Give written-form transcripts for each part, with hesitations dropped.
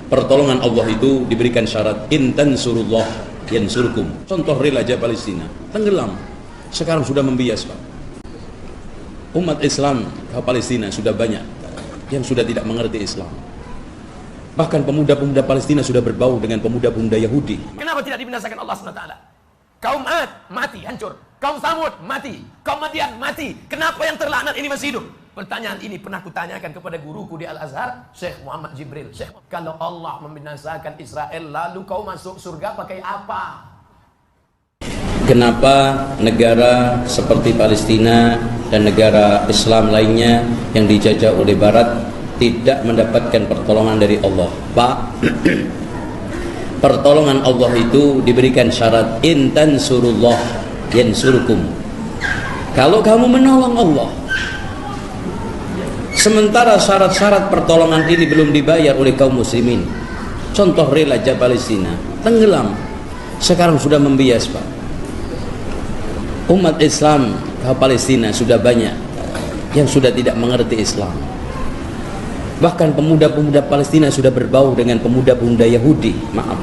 Pertolongan Allah itu diberikan syarat in tansurullah yansurkum. Contoh real aja Palestina, tenggelam, sekarang sudah membias Pak. Umat Islam ke Palestina sudah banyak yang sudah tidak mengerti Islam. Bahkan pemuda-pemuda Palestina sudah berbau dengan pemuda-pemuda Yahudi. Kenapa tidak dibinasakan Allah SWT? Kaum Ad mati, hancur. Kaum Samud mati. Kaum Madian mati. Kenapa yang terlaknat ini masih hidup? Pertanyaan ini pernah kutanyakan kepada guruku di Al-Azhar, Syekh Muhammad Jibril. Syekh, kalau Allah membinasakan Israel, lalu kau masuk surga pakai apa? Kenapa negara seperti Palestina dan negara Islam lainnya yang dijajah oleh Barat tidak mendapatkan pertolongan dari Allah? Pak, pertolongan Allah itu diberikan syarat in tansurullah yansurkum. Kalau kamu menolong Allah, sementara syarat-syarat pertolongan ini belum dibayar oleh kaum muslimin. Contoh real aja Palestina, tenggelam, sekarang sudah membias Pak. Umat Islam ke Palestina sudah banyak yang sudah tidak mengerti Islam. Bahkan pemuda-pemuda Palestina sudah berbau dengan pemuda-pemuda Yahudi. Maaf.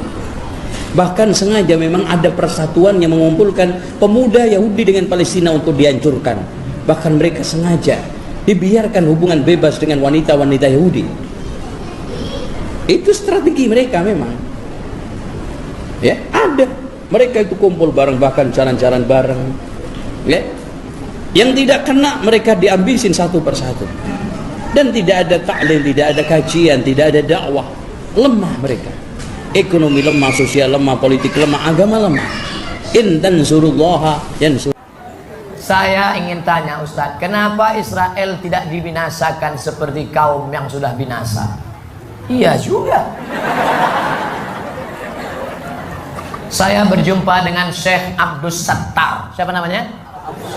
Bahkan sengaja memang ada persatuan yang mengumpulkan pemuda Yahudi dengan Palestina untuk dihancurkan. Bahkan mereka sengaja dibiarkan hubungan bebas dengan wanita-wanita Yahudi. Itu strategi mereka memang. Ya, ada. Mereka itu kumpul bareng, bahkan jalan-jalan bareng. Ya. Yang tidak kena mereka diambisin satu persatu. Dan tidak ada ta'lim, tidak ada kajian, tidak ada dakwah. Lemah mereka. Ekonomi lemah, sosial lemah, politik lemah, agama lemah. In tansurullaha yansur. Saya ingin tanya Ustadz, kenapa Israel tidak dibinasakan seperti kaum yang sudah binasa? Iya juga. Saya berjumpa dengan Syekh Abdus Sattar. Siapa namanya?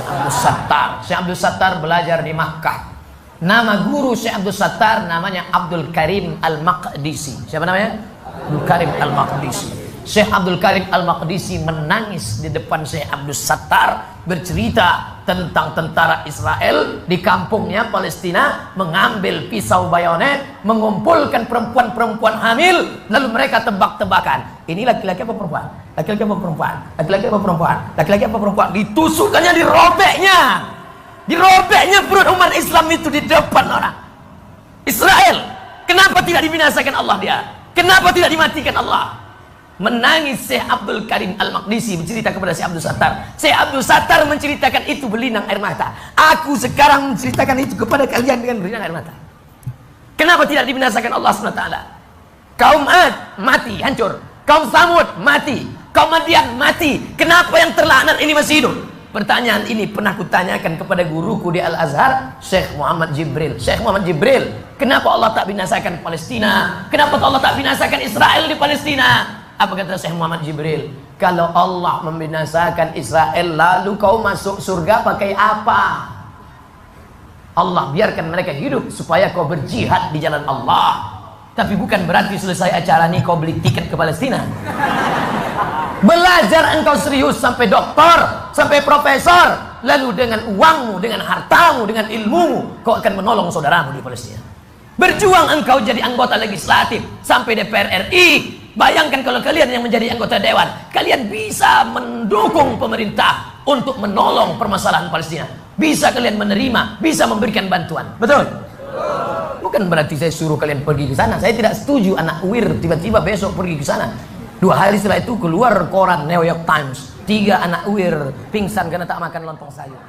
Abdus Sattar. Syekh Abdus Sattar belajar di Makkah. Nama guru Syekh Abdus Sattar namanya Abdul Karim Al-Maqdisi. Siapa namanya? Abdul Karim Al-Maqdisi. Syekh Abdul Karim Al-Maqdisi menangis di depan Syekh Abdus Sattar, bercerita tentang tentara Israel di kampungnya Palestina mengambil pisau bayonet, mengumpulkan perempuan-perempuan hamil, lalu mereka tebak-tebakan, ini laki-laki apa perempuan? Laki-laki apa perempuan? Laki-laki apa perempuan? Laki-laki apa perempuan? Ditusukkannya, dirobeknya perut umat Islam itu di depan orang. Israel, kenapa tidak dibinasakan Allah dia? Kenapa tidak dimatikan Allah? Menangis Syekh Abdul Karim Al-Maqdisi bercerita kepada Syekh Abdul Sattar. Syekh Abdul Sattar menceritakan itu berlinang air mata. Aku sekarang menceritakan itu kepada kalian dengan berlinang air mata. Kenapa tidak dibinasakan Allah SWT? Kaum Ad mati, hancur. Kaum Samud mati. Kaum Madian mati. Kenapa yang terlaknat ini masih hidup? Pertanyaan ini pernah kutanyakan kepada guruku di Al-Azhar, Syekh Muhammad Jibril. Syekh Muhammad Jibril, kenapa Allah tak binasakan Palestina? Kenapa Allah tak binasakan Israel di Palestina? Apa kata Syekh Muhammad Jibril? Kalau Allah membinasakan Israel, lalu kau masuk surga pakai apa? Allah biarkan mereka hidup supaya kau berjihad di jalan Allah. Tapi bukan berarti selesai acara ini kau beli tiket ke Palestina. Belajar engkau serius sampai doktor, sampai profesor, lalu dengan uangmu, dengan hartamu, dengan ilmumu, kau akan menolong saudaramu di Palestina. Berjuang engkau jadi anggota legislatif sampai DPR RI. Bayangkan kalau kalian yang menjadi anggota dewan, kalian bisa mendukung pemerintah untuk menolong permasalahan Palestina. Bisa kalian menerima, bisa memberikan bantuan. Betul? Bukan berarti saya suruh kalian pergi ke sana. Saya tidak setuju anak UIR tiba-tiba besok pergi ke sana. 2 hari setelah itu keluar koran New York Times, 3 anak UIR pingsan karena tak makan lontong sayur.